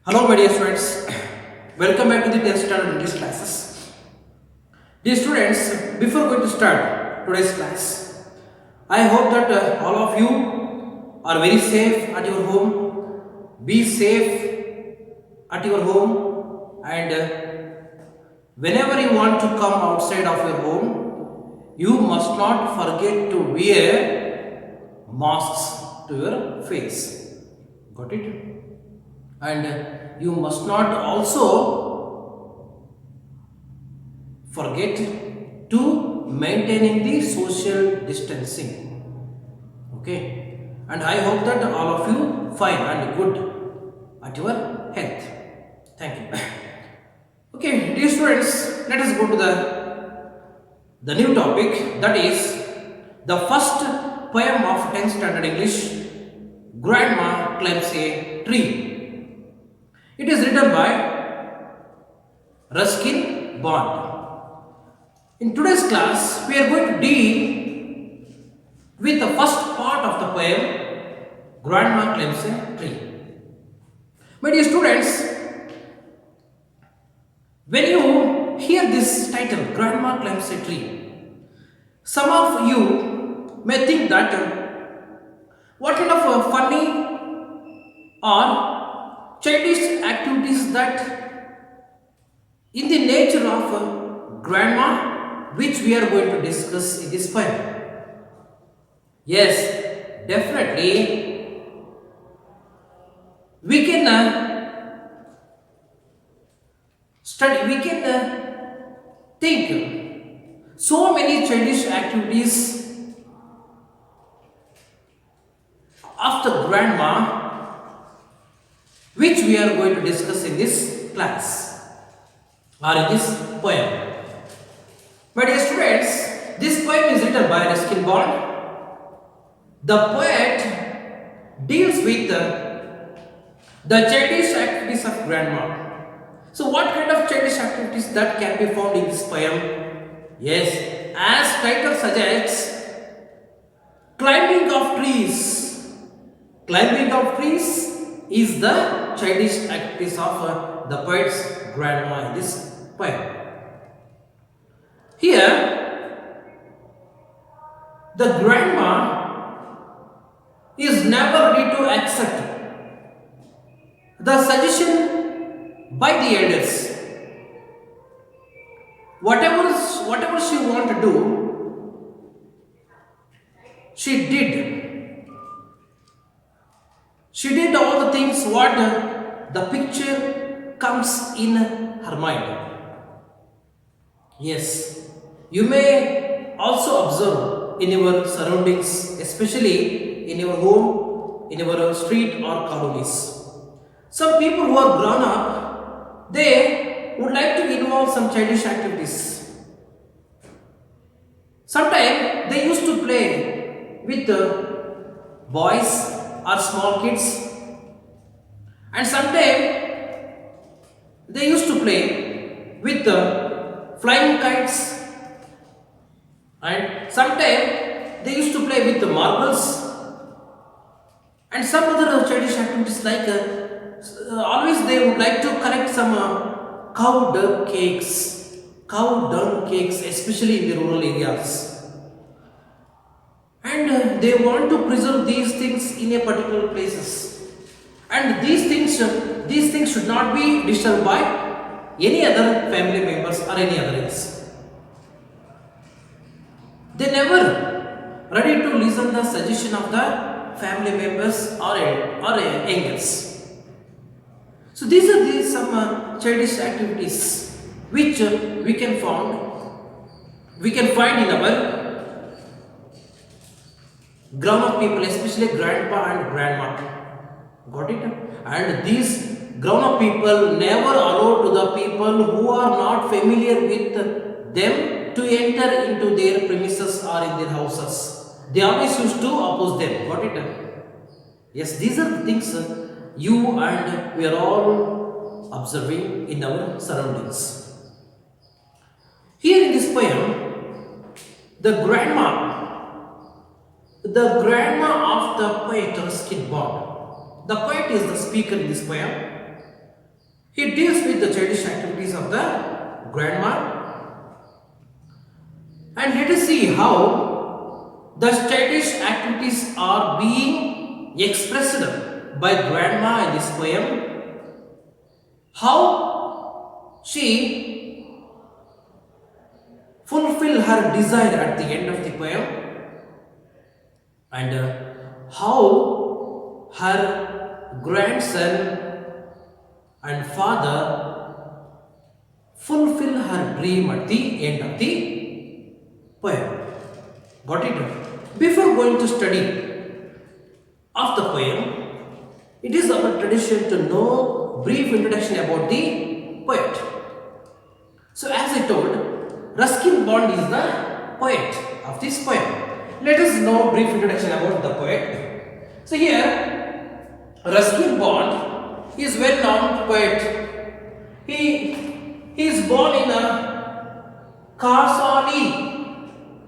Hello my dear students, welcome back to the 10th standard English classes. Dear students, before going to start today's class, I hope that all of you are very safe at your home. Be safe at your home, and whenever you want to come outside of your home, you must not forget to wear masks to your face. Got it? And you must not also forget to maintaining the social distancing. Okay, and I hope that all of you fine and good at your health. Thank you. Okay, dear students, let us go to the new topic, that is the first poem of 10th standard English. Grandma climbs a tree. It is written by Ruskin Bond. In today's class, we are going to deal with the first part of the poem, Grandma Climbs a Tree. My dear students, when you hear this title, Grandma Climbs a Tree, some of you may think that what kind of a funny or childish activities that in the nature of grandma, which we are going to discuss in this poem. Yes, definitely we can study, we can think so many childish activities of the grandma, which we are going to discuss in this class or in this poem. My dear students, this poem is written by Ruskin Bond. The poet deals with the childish activities of grandma. So what kind of childish activities that can be found in this poem? Yes, as title suggests, climbing of trees. Climbing of trees is the childish activities of the poet's grandma in this poem. Here, the grandma is never ready to accept the suggestion by the elders. Whatever she wanted to do, she did. She did all the things what the picture comes in her mind. Yes, you may also observe in your surroundings, especially in your home, in your street or colonies. Some people who are grown up, they would like to involve some childish activities. Sometimes they used to play with boys or small kids, and sometimes they used to play with flying kites, and sometimes they used to play with the marbles, and some other childish activities like always they would like to collect some cow dung cakes, especially in the rural areas. And they want to preserve these things in a particular places, and these things should not be disturbed by any other family members or any other else. They never ready to listen the suggestion of the family members or angels. So these are some childish activities which we can find in our grown-up people, especially grandpa and grandma. Got it? And these grown-up people never allow to the people who are not familiar with them to enter into their premises or in their houses. They always used to oppose them. Got it? Yes, these are the things you and we are all observing in our surroundings. Here in this poem, the grandma of the poet Ruskin Bond. The poet is the speaker in this poem, He deals with the childish activities of the grandma, and let us see how the childish activities are being expressed by grandma in this poem. How she fulfill her desire at the end of the poem, and how her grandson and father fulfill her dream at the end of the poem. Got it? Before going to study of the poem, it is our tradition to know brief introduction about the poet. So as I told, Ruskin Bond is the poet of this poem. Let us know brief introduction about the poet. So here, Ruskin Bond is well-known poet. He is born in Karsali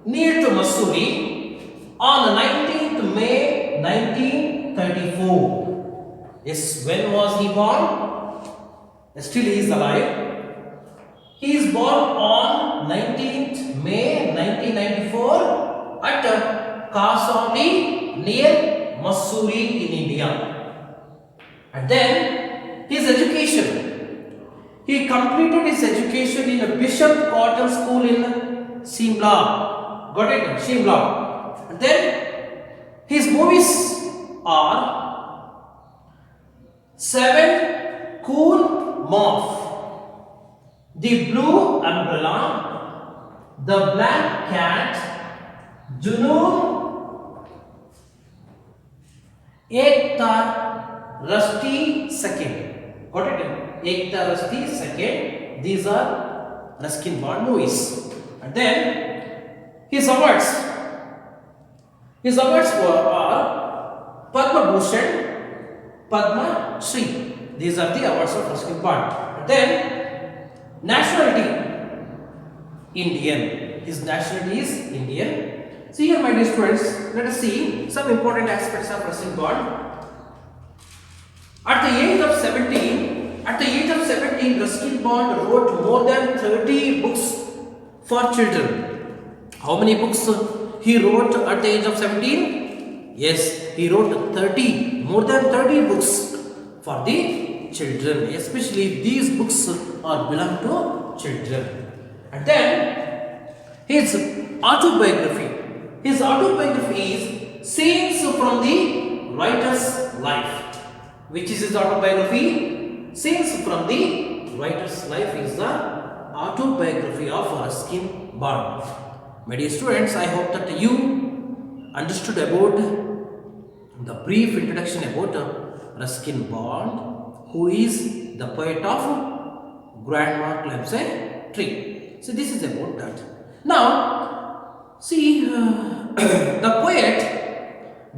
near to Missouri on 19th May 1934. Yes, when was he born? Still he is alive. He is born on 19th May 1994 at Karsali near Missouri in India. And then his education. He completed his education in a Bishop Cotton School in Simla. Got it? Simla. And then his movies are Seven Cool Moth, The Blue Umbrella, The Black Cat, Junoon, Ekta Rusty Second. Got it? Ekta Rusty Second. These are Ruskin Bond movies. And then his awards. His awards are Padma Bhushan, Padma Shri. These are the awards of Ruskin Bond. Then nationality Indian. His nationality is Indian. So here, my dear students, let us see some important aspects of Ruskin Bond. At the age of 17, Ruskin Bond wrote more than 30 books for children. How many books he wrote at the age of 17? Yes, he wrote more than 30 books for the children. Especially these books are belong to children. And then his autobiography. His autobiography is Scenes from the Writer's Life. Which is his autobiography? Scenes from the Writer's Life is the autobiography of Ruskin Bond. My dear students, I hope that you understood about the brief introduction about Ruskin Bond, who is the poet of Grandma Climbs a Tree. So this is about that. Now, see, the poet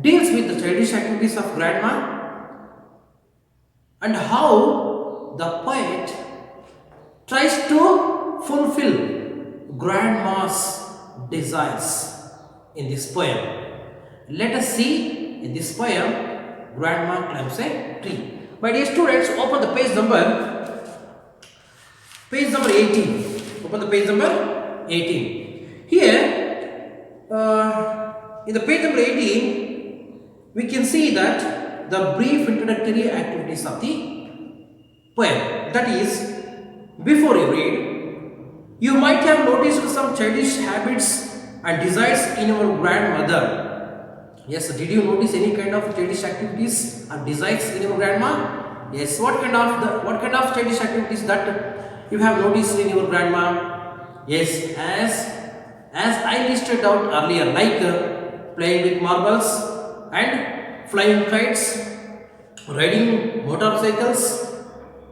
deals with the childish activities of grandma, and how the poet tries to fulfill grandma's desires in this poem. Let us see in this poem, Grandma Climbs a Tree. My dear students, open the page number 18. Open the page number 18. Here, in the page number 18, we can see that the brief introductory activities of the poem. That is, before you read, you might have noticed some childish habits and desires in your grandmother. Yes, did you notice any kind of childish activities and desires in your grandma? Yes, what kind of childish activities that you have noticed in your grandma? Yes, as I listed out earlier, like playing with marbles and flying kites, riding motorcycles,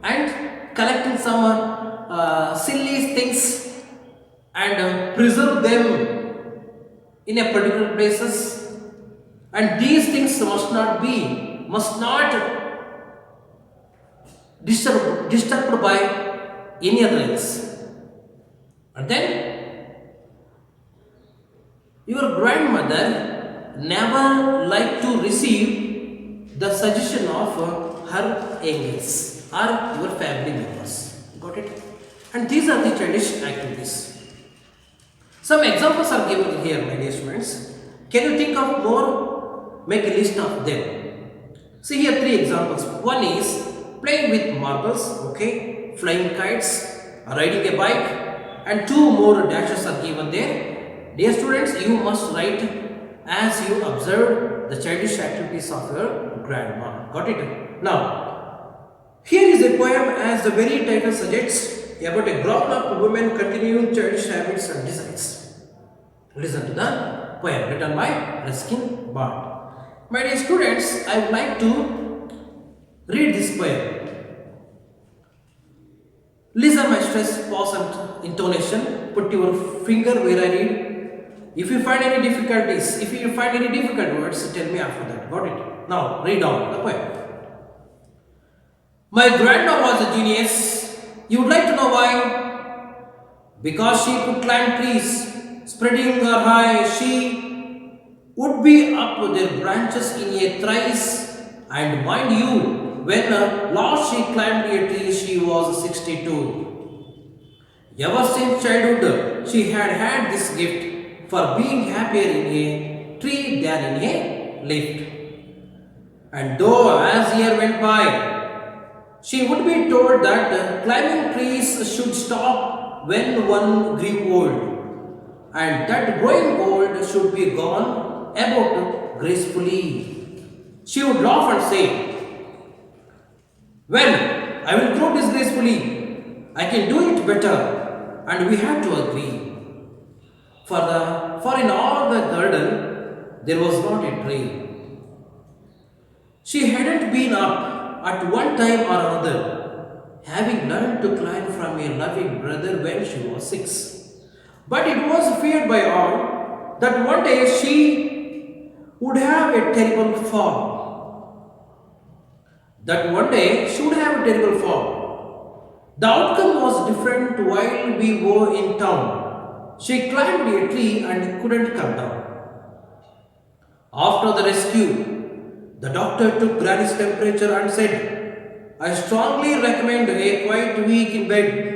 and collecting some silly things and preserve them in a particular places. And these things must not disturbed by any other else. And then your grandmother never liked to receive the suggestion of her angels. or your family members. Got it? And these are the childish activities. Some examples are given here, my dear students. Can you think of more? Make a list of them. See here 3 examples. One is playing with marbles, okay, flying kites, riding a bike, and 2 more dashes are given there. Dear students, you must write as you observe the childish activities of your grandma. Got it? Now, here is a poem as the very title suggests about a grown-up woman continuing childish habits and desires. Listen to the poem written by Ruskin Bard. My dear students, I would like to read this poem. Listen my stress, pause and intonation. Put your finger where I read. If you find any difficulties, if you find any difficult words, tell me after that. Got it? Now read on the poem. My grandma was a genius. You would like to know why? Because she could climb trees. Spreading her high, she would be up their branches in a trice. And mind you, when last she climbed a tree, she was 62. Ever since childhood, she had this gift for being happier in a tree than in a lift. And though as year went by, she would be told that climbing trees should stop when one grew old, and that growing old should be gone about gracefully. She would laugh and say, well, I will grow disgracefully. I can do it better. And we had to agree. For in all the garden, there was not a tree. She hadn't been up at one time or another, having learned to climb from a loving brother when she was 6. But it was feared by all that one day she would have a terrible fall. The outcome was different while we were in town. She climbed a tree and couldn't come down. After the rescue, the doctor took Granny's temperature and said, I strongly recommend a quiet week in bed.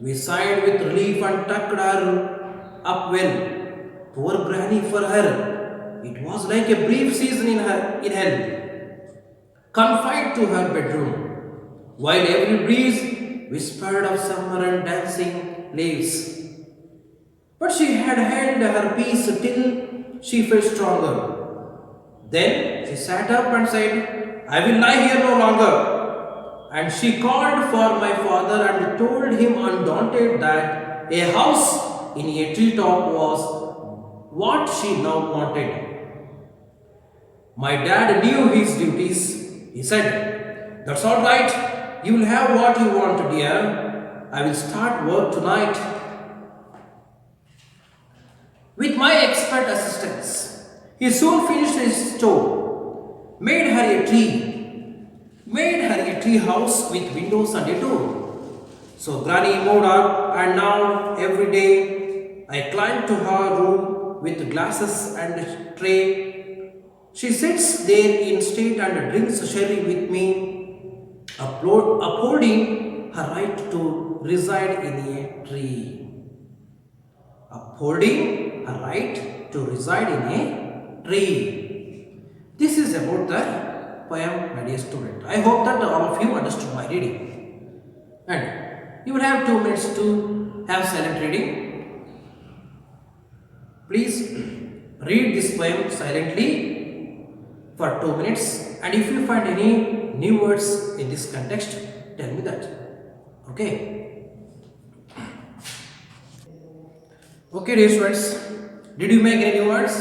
We sighed with relief and tucked her up well. Poor Granny, for her, it was like a brief season in hell, confined to her bedroom, while every breeze whispered of summer and dancing leaves. But she had held her peace till she felt stronger. Then she sat up and said, I will lie here no longer. And she called for my father and told him undaunted that a house in a treetop was what she now wanted. My dad knew his duties. He said, that's all right. You will have what you want, dear. I will start work tonight. With my expert assistance, he soon finished his chore, made her a tree house with windows and a door. So Granny moved up, and now every day I climb to her room with glasses and tray. She sits there in state and drinks sherry with me, upholding her right to reside in a tree. Upholding her right to reside in a tree. This is about the poem, my dear student. I hope that all of you understood my reading. And you will have 2 minutes to have silent reading. Please read this poem silently for 2 minutes. And if you find any new words in this context, tell me that. Okay? Okay, dear students. Did you make any new words?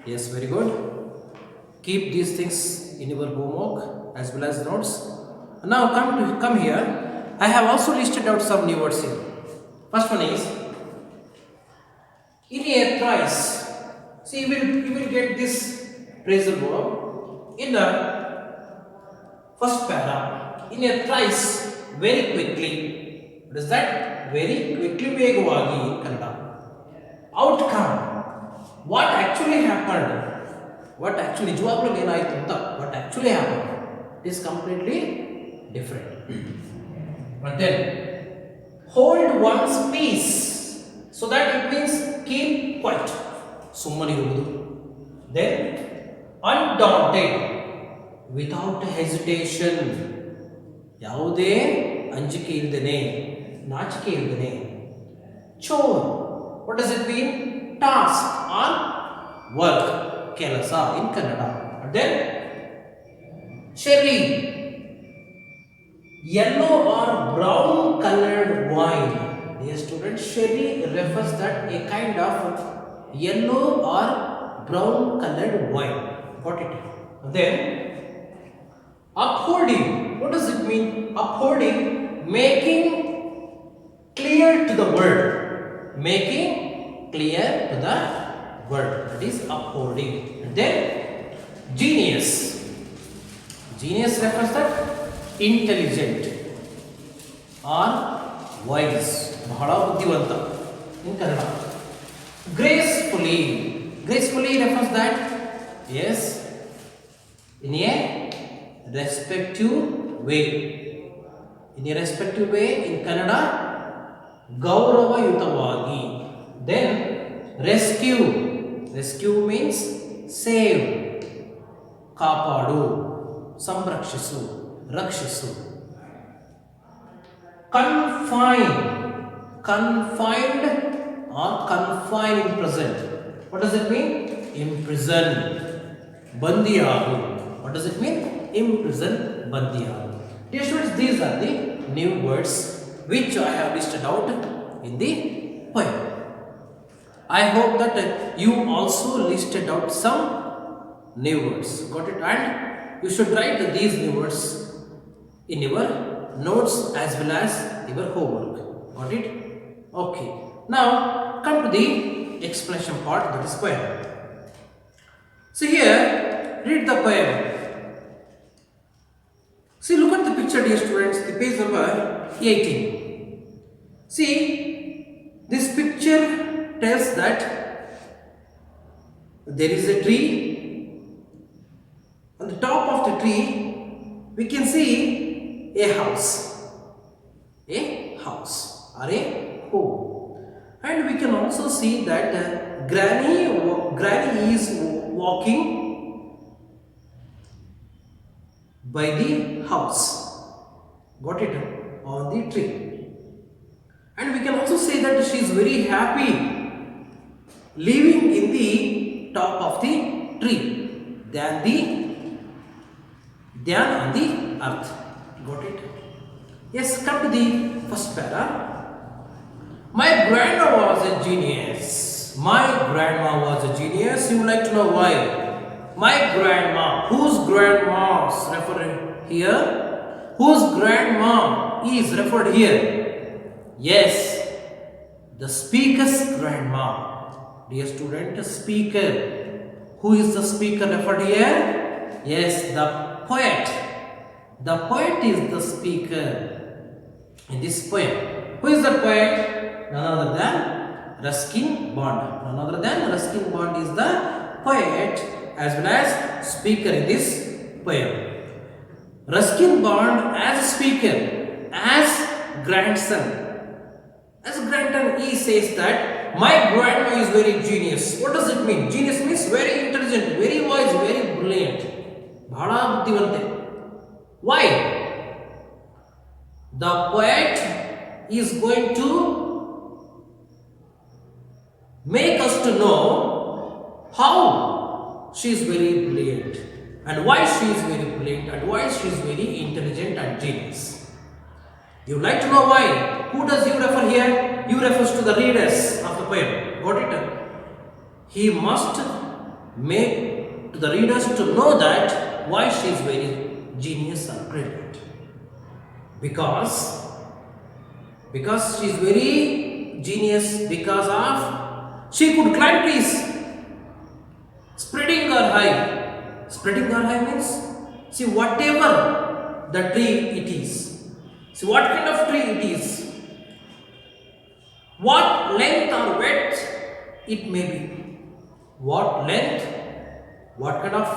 Yes, very good. Keep these things in your homework as well as notes. Now come here. I have also listed out some new words here. First one is in a trice. See, you will get this phrasal verb in the first para. In a trice, very quickly. What is that? Very quickly, ವೇಗವಾಗಿ in Kannada. Outcome. What actually happened? What actually happened is completely different. But then hold one's peace, so that it means keep quiet. Summani iruvudu. Then undaunted, without hesitation. ಯಾವುದೇ ಅಂಜಿಕೆ ಇಲ್ಲದೇನೆ, ನಾಚಿಕೆ ಇಲ್ಲದೇನೆ. Chore, what does it mean? Task or work, ಕೆಲಸ in Kannada. And then cherry, yellow or brown colored wine. Dear students, cherry refers that a kind of yellow or brown colored wine. Got it? And then upholding, what does it mean? Upholding, making clear to the world. Making clear to the world. That is upholding. And then genius. Genius refers that intelligent or wise. ಬಹಳ ಬುದ್ಧಿವಂತ in Kannada. Gracefully. Gracefully refers that, yes, in a respective way. In a respective way in Kannada, ಗೌರವಯುತವಾಗಿ. Then rescue. Rescue means save, ಕಾಪಾಡು, ಸಂರಕ್ಷಿಸು, ರಕ್ಷಿಸು. Confine. Confined or confine in present. What does it mean? Imprison. ಬಂದಿಯಾಗು. What does it mean? Imprison, ಬಂದಿಯಾಗು. Dear students, these are the new words which I have listed out in the poem. I hope that you also listed out some new words. Got it? And you should write these new words in your notes as well as your homework. Got it? Okay. Now come to the explanation part, that is poem. So here, read the poem. See, look at the picture, dear students, the page number 18. See, this picture tells that there is a tree. On the top of the tree, we can see a house. A house or a home. And we can also see that granny is walking by the house. Got it? On the tree. And we can also say that she is very happy living in the top of the tree than on the earth. Got it? Yes, come to the first para. My grandma was a genius. My grandma was a genius. You would like to know why? My grandma. Whose grandma is referred here? Whose grandma is referred here? Yes, the speaker's grandma. Dear student, speaker. Who is the speaker referred here? Yes, the poet. The poet is the speaker in this poem. Who is the poet? None other than Ruskin Bond. None other than Ruskin Bond is the poet as well as speaker in this poem. Ruskin Bond as speaker, as grandson. As grandson, he says that my grandma is very genius. What does it mean? Genius means very intelligent, very wise, very brilliant. ಬಹಳ ಬುದ್ಧಿವಂತೆ. Why? The poet is going to make us to know how she is very brilliant and why she is very brilliant and why she is very intelligent and genius. You would like to know why? Who does you refer here? You refers to the readers of the poem. Got it? He must make to the readers to know that why she is very genius and brilliant. Because she is very genius because of she could climb trees. Spreading her high. Spreading her high means, see, whatever the tree it is. See, what kind of tree it is. What length or width it may be. What length, what kind of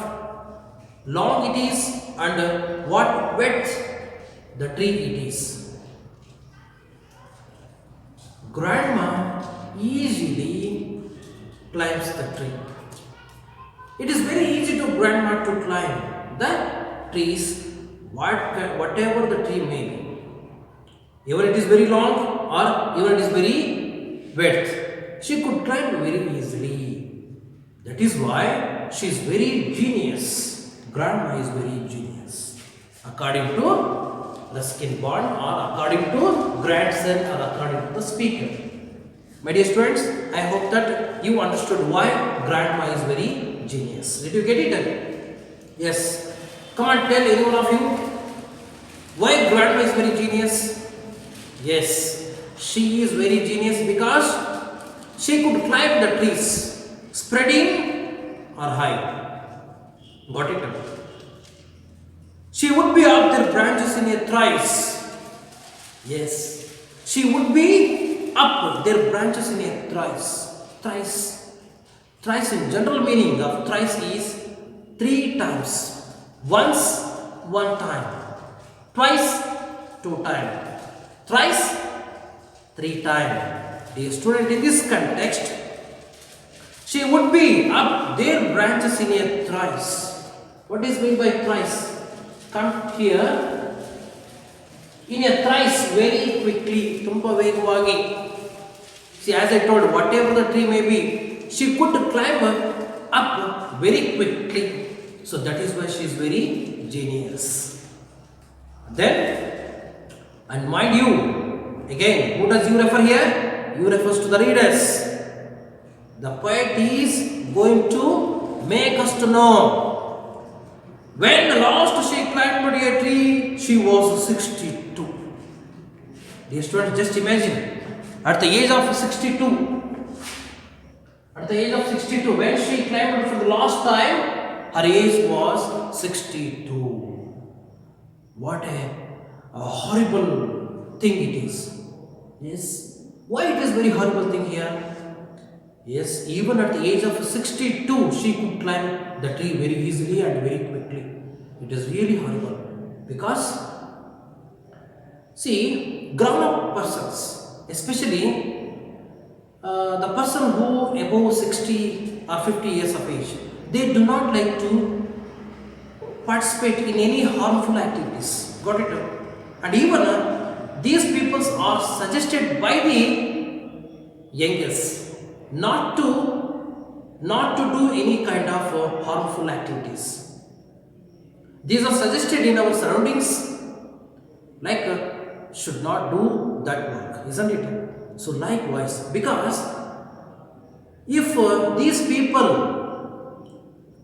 long it is, and what width the tree it is. Grandma easily climbs the tree. It is very easy to grandma to climb the trees, whatever the tree may be. Even it is very long or even it is very width, she could climb very easily. That is why she is very genius. Grandma is very genius. According to the skin bond or according to grandson or according to the speaker. My dear students, I hope that you understood why grandma is very genius. Did you get it? Yes. Come on, tell any one of you why grandma is very genius. Yes, she is very genius because she could climb the trees, spreading or high. Got it? She would be up their branches in a thrice. Yes, she would be up their branches in a thrice. Thrice in general meaning of thrice is 3 times. Once, 1 time. Twice, 2 times. Thrice, 3 times. Dear student, in this context, she would be up their branches in a thrice. What is meant by thrice? Come here. In a thrice, very quickly, tumba vegavagi. See, as I told, whatever the tree may be, she could climb up very quickly. So that is why she is very genius. Then, and mind you, again, who does you refer here? You refers to the readers. The poet is going to make us to know. When the last she climbed a tree, she was 62. Dear students, just imagine, at the age of 62, when she climbed for the last time, her age was 62. What a horrible thing it is. Yes. Why it is very horrible thing here? Yes, even at the age of 62, she could climb the tree very easily and very quickly. It is really horrible because, see, grown-up persons, especially the person who above 60 or 50 years of age, they do not like to participate in any harmful activities. Got it? And even these peoples are suggested by the youngest not to do any kind of harmful activities. These are suggested in our surroundings, like should not do that work, isn't it? So likewise, because if these people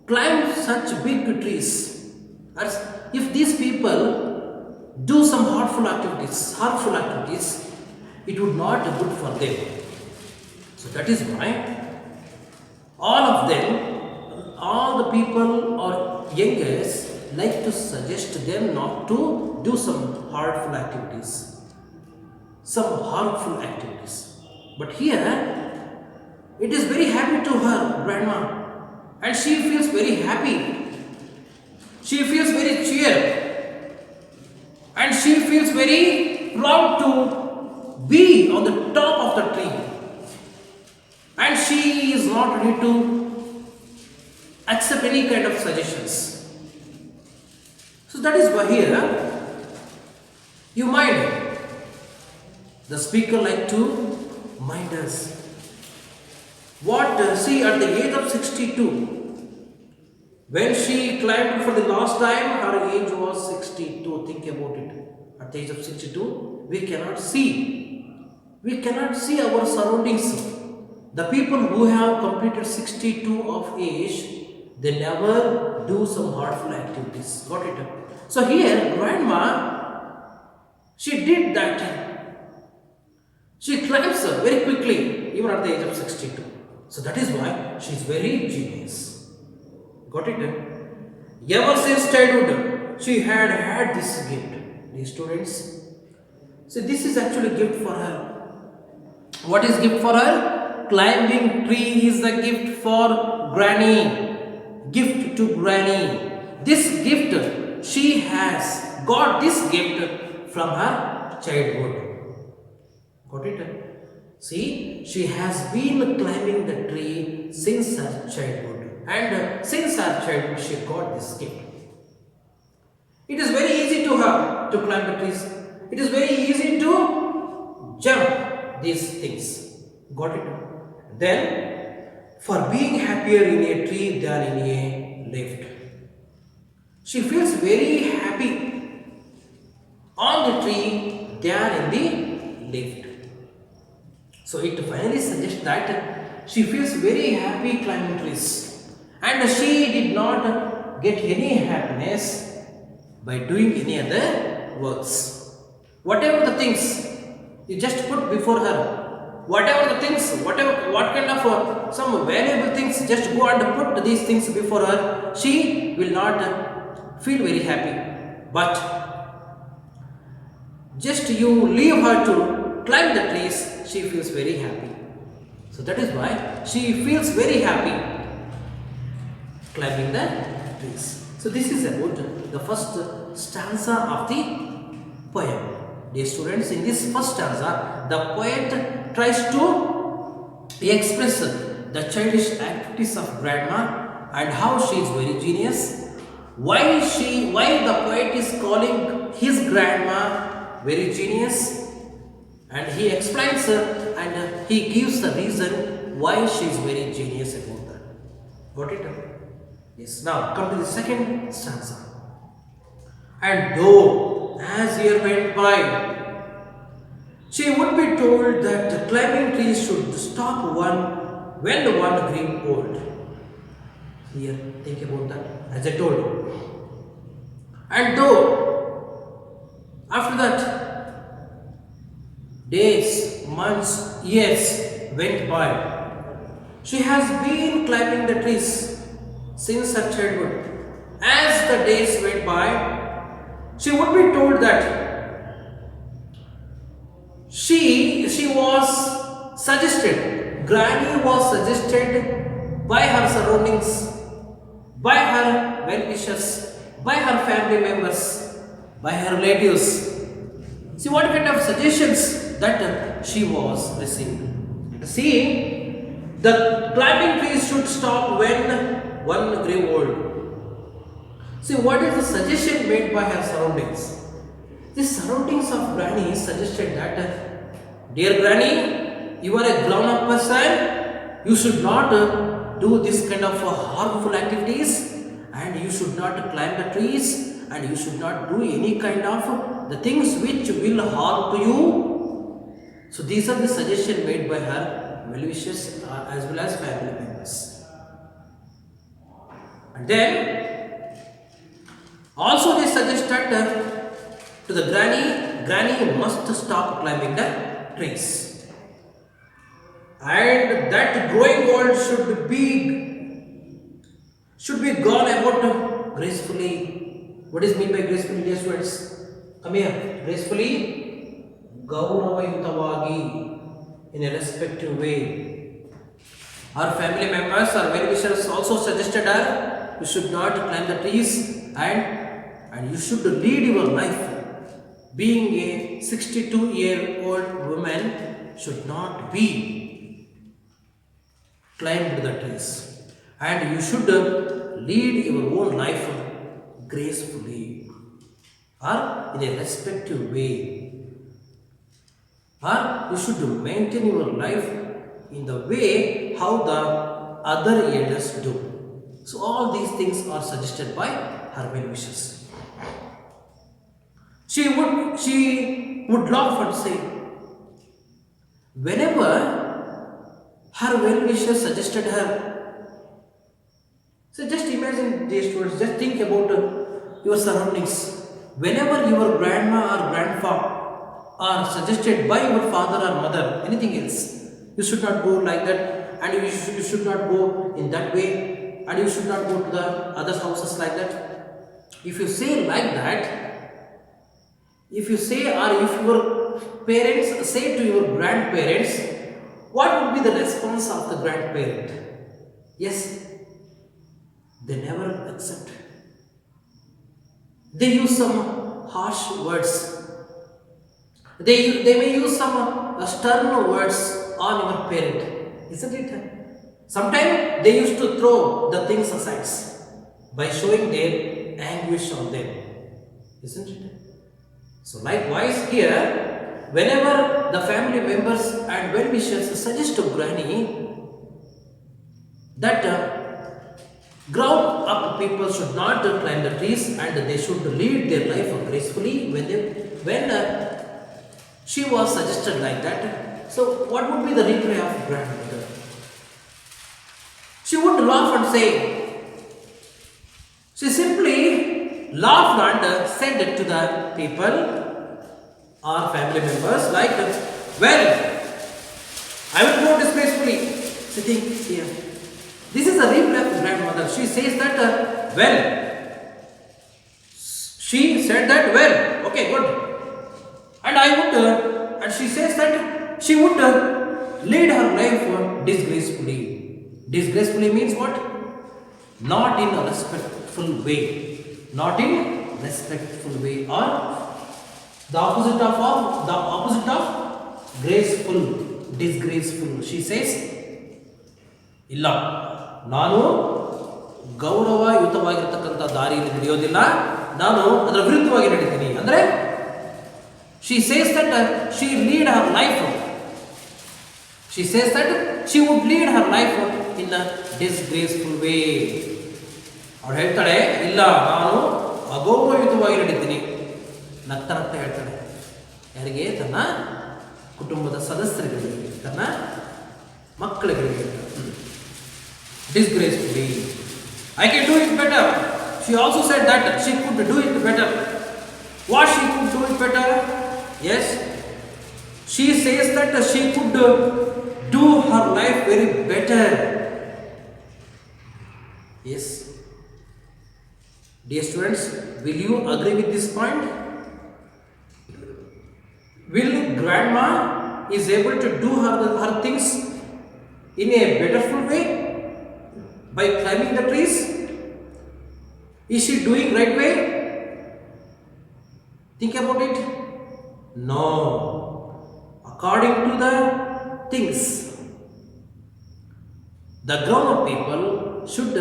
climb such big trees, as if these people do some harmful activities, it would not be good for them. So that is why all of them, all the people or youngest like to suggest them not to do some harmful activities. But here, it is very happy to her grandma and she feels very happy. She feels very cheered and she feels very proud to be on the top of the tree. And she is not ready to accept any kind of suggestions. So that is why here you mind. The speaker like to mind us. See, at the age of 62, when she climbed for the last time, her age was 62. Think about it. At the age of 62, we cannot see. We cannot see our surroundings. The people who have completed 62 of age, they never do some harmful activities. Got it? So here, grandma, she did that. She climbs very quickly, even at the age of 62. So that is why she is very genius. Got it? Ever since childhood, she had this gift. These students, so this is actually a gift for her. What is gift for her? Climbing tree is the gift for granny. Gift to granny. This gift, she has got this gift from her childhood. Got it? See, she has been climbing the tree since her childhood, and since her childhood she got this skill. It is very easy to her to climb the trees. It is very easy to jump these things. Got it? Then, for being happier in a tree than in a lift. She feels very happy on the tree than in the lift. So it finally suggests that she feels very happy climbing trees, and she did not get any happiness by doing any other works. Whatever the things you just put before her, whatever the things, what kind of some valuable things, just go and put these things before her, she will not feel very happy. But just you leave her to climb the trees, she feels very happy. So that is why she feels very happy climbing the trees. So this is about the first stanza of the poem. Dear students, in this first stanza, the poet tries to express the childish activities of grandma and how she is very genius. Why the poet is calling his grandma very genius, and he explains and he gives the reason why she is very genius about that. Got it? Yes. Now come to the second stanza. And though as year went by, she would be told that climbing trees should stop when one grew old. Here, think about that, as I told you. And though after that, days, months, years went by, she has been climbing the trees since her childhood. As the days went by, she would be told that she was suggested, Granny was suggested by her surroundings, by her well-wishers, by her family members, by her relatives. See what kind of suggestions that she was receiving. See, the climbing trees should stop when one grew old. See, what is the suggestion made by her surroundings? The surroundings of Granny suggested that, dear Granny, you are a grown-up person, you should not do this kind of harmful activities, and you should not climb the trees, and you should not do any kind of the things which will harm to you. So these are the suggestions made by her well-wishers as well as family members. And then also they suggested to the Granny must stop climbing the trees, and that growing old should be gone about gracefully. What is meant by gracefully, dear students? Come here. Gracefully, Gauravayutavagi, in a respective way. Our family members, our well-wishers also suggested her, you should not climb the trees, and you should lead your life. Being a 62-year-old woman should not be climbed the trees, and you should lead your own life gracefully or in a respective way, or you should maintain your life in the way how the other elders do. So all these things are suggested by her well-wishers. She would laugh and say, whenever her well-wisher suggested her, so just imagine, dear students, just think about your surroundings. Whenever your grandma or grandpa are suggested by your father or mother, anything else, you should not go like that, and you should not go in that way, and you should not go to the other houses like that. If you say like that, if you say, or if your parents say to your grandparents, what would be the response of the grandparent? Yes, they never accept. They use some harsh words, They may use some stern words on your parent, isn't it? Sometimes they used to throw the things aside by showing their anguish on them, isn't it? So likewise here, whenever the family members and well-wishers suggest to granny that grown up people should not climb the trees and they should lead their life gracefully, when she was suggested like that, so what would be the reply of grandmother? She would laugh and say, she simply laughed and said it to the people or family members like, well, I will go disgracefully sitting here. This is a reply of grandmother. She says that, she said that, well, okay, good. And and she says that she would lead her life disgracefully. Disgracefully means what? Not in a respectful way. Not in respectful way, or the opposite of graceful, disgraceful. She says, ಇಲ್ಲ ನಾನು ಗೌರವಯುತವಾಗಿರತಕ್ಕಂಥ ದಾರಿಯಲ್ಲಿ ನಡೆಯೋದಿಲ್ಲ, ನಾನು ಅದರ ವಿರುದ್ಧವಾಗಿ ನಡೀತೀನಿ. ಅಂದರೆ she says that she lead her life. She says that she would lead her life in a disgraceful way. ಅವಳು ಹೇಳ್ತಾಳೆ, ಇಲ್ಲ ನಾನು ಅಗೌರವಯುತವಾಗಿ ನಡೀತೀನಿ. ನಗ್ತಾ ನಗ್ತಾ ಹೇಳ್ತಾಳೆ. ಯಾರಿಗೆ? ತನ್ನ ಕುಟುಂಬದ ಸದಸ್ಯರಿಗೆ, ತನ್ನ ಮಕ್ಕಳಿಗೆ. Disgracefully. I can do it better. She also said that she could do it better. What she could do it better? Yes. She says that she could do her life very better. Yes. Dear students, will you agree with this point? Will grandma is able to do her things in a betterful way by climbing the trees? Is she doing right way? Think about it. No. According to the things, the grown-up people should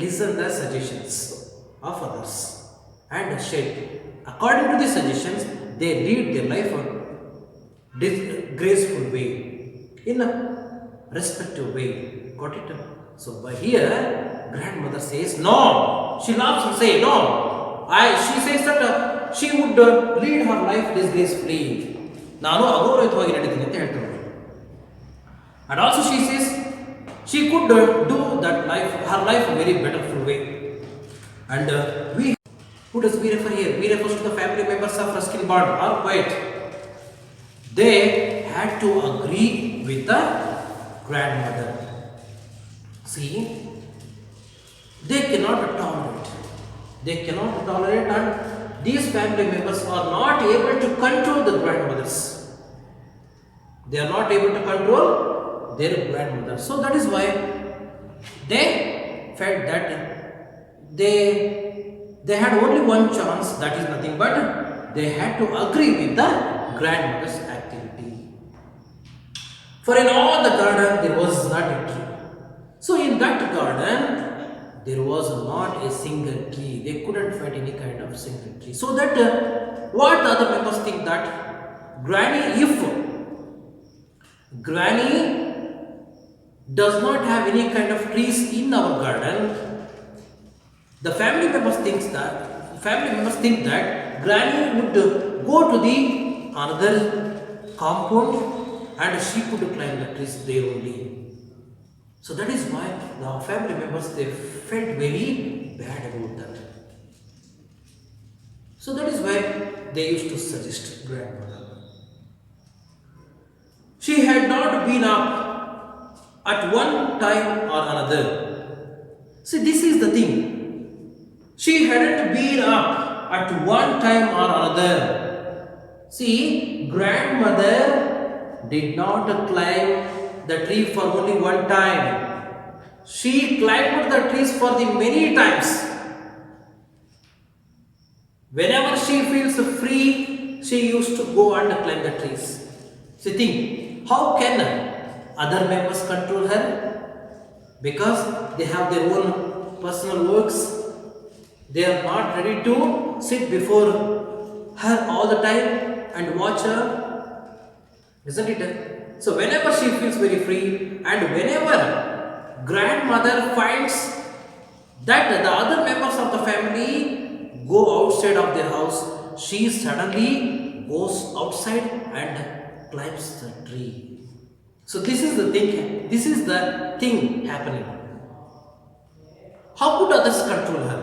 listen the suggestions of others and should, according to the suggestions, they lead their life on graceful way, in a respectful way. Got it? So by here, grandmother says no. She laughs and says no. She says that she would lead her life disgracefully. ನಾನು ಅಗೌರವಯುತವಾಗಿ ನಡೀತೀನಿ ಅಂತ ಹೇಳ್ತಾಳೆ. And also she says she could do that life, her life a very betterful way. And who does we refer here? We refer to the family members of Ruskin Bond or poet. They had to agree with the grandmother. See, they cannot tolerate. They cannot tolerate, and these family members are not able to control the grandmothers. They are not able to control their grandmother. So that is why they felt that they had only one chance, that is nothing but they had to agree with the grandmother's activity. For in all the garden there was not a tree. So in that garden there was not a single tree. They couldn't find any kind of single tree. So that what the other members think that if Granny does not have any kind of trees in our garden, the family members think that Granny would go to the another compound and she could climb the trees there only. So that is why the family members, they felt very bad about that. So that is why they used to suggest grandmother. She had not been up at one time or another. See, this is the thing. She hadn't been up at one time or another. See, grandmother did not climb the tree for only one time. She climbed the trees for the many times. Whenever she feels free, she used to go and climb the trees. So think, how can other members control her? Because they have their own personal works. They are not ready to sit before her all the time and watch her, isn't it? So whenever she feels very free and whenever grandmother finds that the other members of the family go outside of their house, she suddenly goes outside and climbs the tree. So this is the thing happening. How could others control her?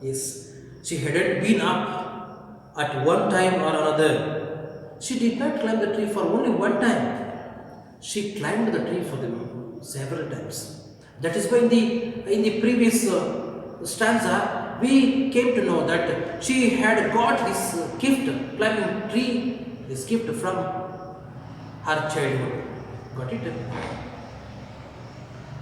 Yes, she hadn't been up at one time or another. She did not climb the tree for only one time. She climbed the tree for them several times. That is why in the previous stanza, we came to know that she had got this gift, climbing tree, this gift from her childhood. Got it?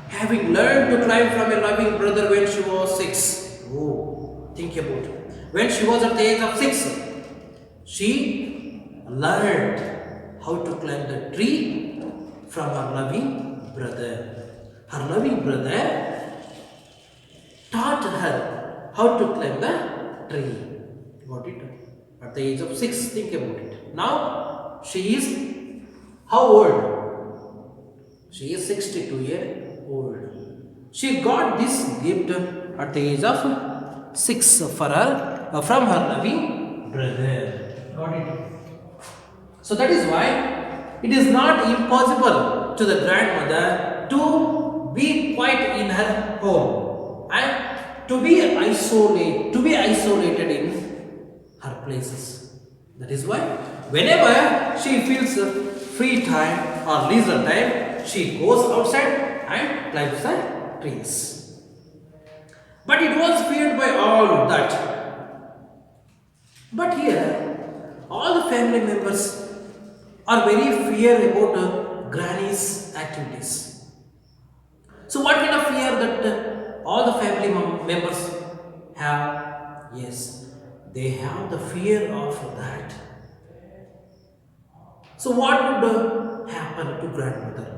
Having learned to climb from a loving brother when she was 6. Oh, think about it. When she was at the age of 6, she learned how to climb the tree from her loving brother. Her loving brother taught her how to climb the tree. Got it? At the age of 6, think about it. Now she is how old? She is 62 years old. She got this gift at the age of 6 for her from her loving brother. Got it? So that is why it is not impossible to the grandmother to be quiet in her home and to be isolated in her places. That is why whenever she feels free time or leisure time, she goes outside and climbs the trees. But it was feared by all that. But here, all the family members are very fear about granny's activities. So what kind of fear that all the family members have? Yes, they have the fear of that. So what would happen to grandmother?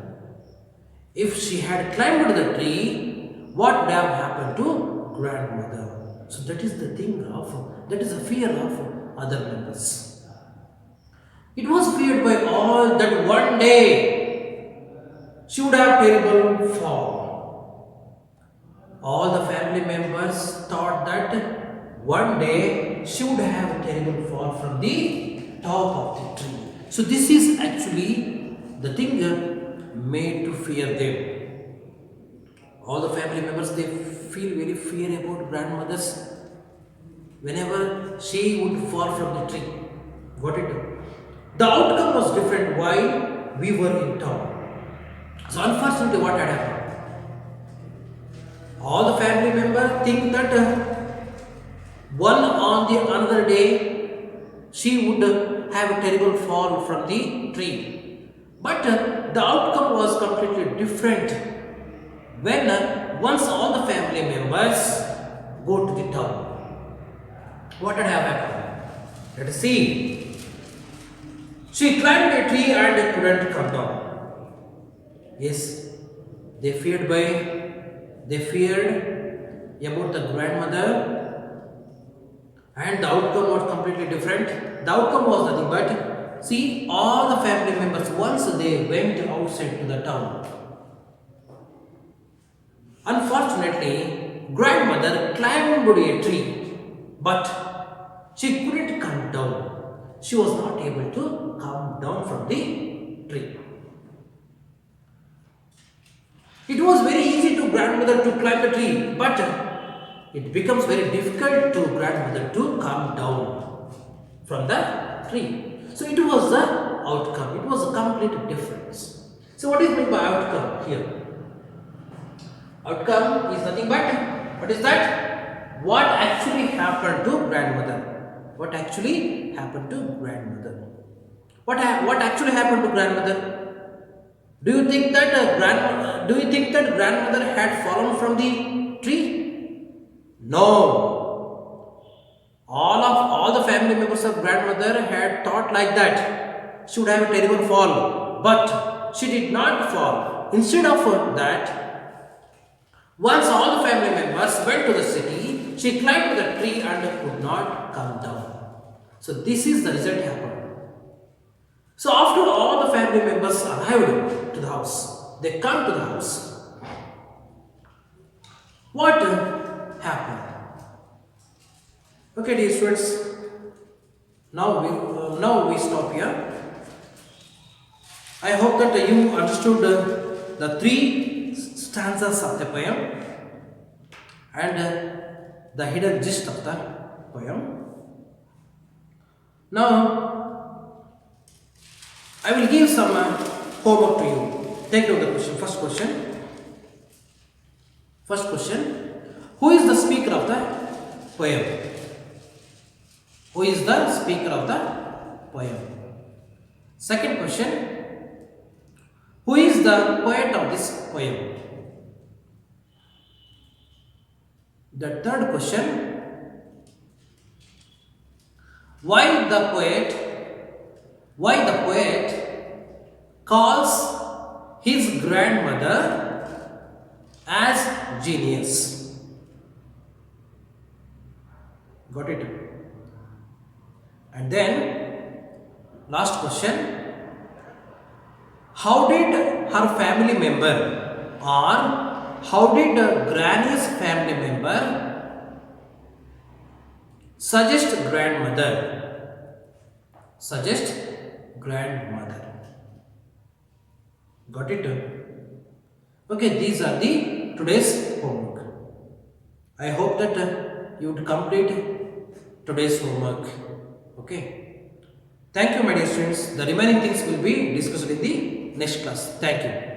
If she had climbed the tree, what would have happened to grandmother? So that is the fear of other members. It was feared by all that one day she would have terrible fall. All the family members thought that one day she would have a terrible fall from the top of the tree. So this is actually the thing made to fear them. All the family members, they feel very fear about grandmothers whenever she would fall from the tree. Got it? The outcome was different while we were in town. So unfortunately, what had happened? All the family members think that one on the another day she would have a terrible fall from the tree. But the outcome was completely different when once all the family members go to the town. What had happened? Let us see. She climbed a tree and couldn't come down. Yes, they feared about the grandmother, and the outcome was completely different. The outcome was nothing but, see, all the family members, once they went outside to the town. Unfortunately, grandmother climbed a tree, but she couldn't come down. She was not able to come down from the tree. It was very easy to grandmother to climb the tree, but it becomes very difficult to grandmother to come down from the tree. So it was the outcome. It was a complete difference. So what is meant by outcome here? Outcome is nothing but, what is that? What actually happened to grandmother? What actually happened to grandmother? What actually happened to grandmother? Do you think that grandmother had fallen from the tree? No. All the family family members of grandmother had thought like that she would have a terrible fall, but she did not fall. Instead of that, once all the family members went to the city, she climbed to the tree and could not come down. So this is the result happened. So after all the family members arrived to the house, they come to the house. What happened? Okay, dear students. Now we stop here. I hope that you understood the three stanzas of the poem and the hidden gist of the poem. Now I will give some homework to you. Take note of the question. First question. Who is the speaker of the poem? Who is the speaker of the poem? Second question. Who is the poet of this poem? The third question. Why the poet calls his grandmother as genius? Got it? And then last question. How did her family member, or how did Granny's family member suggest grandmother? Got it? Okay, these are the today's homework. I hope that you would complete today's homework. Okay. Thank you, my dear students. The remaining things will be discussed in the next class. Thank you.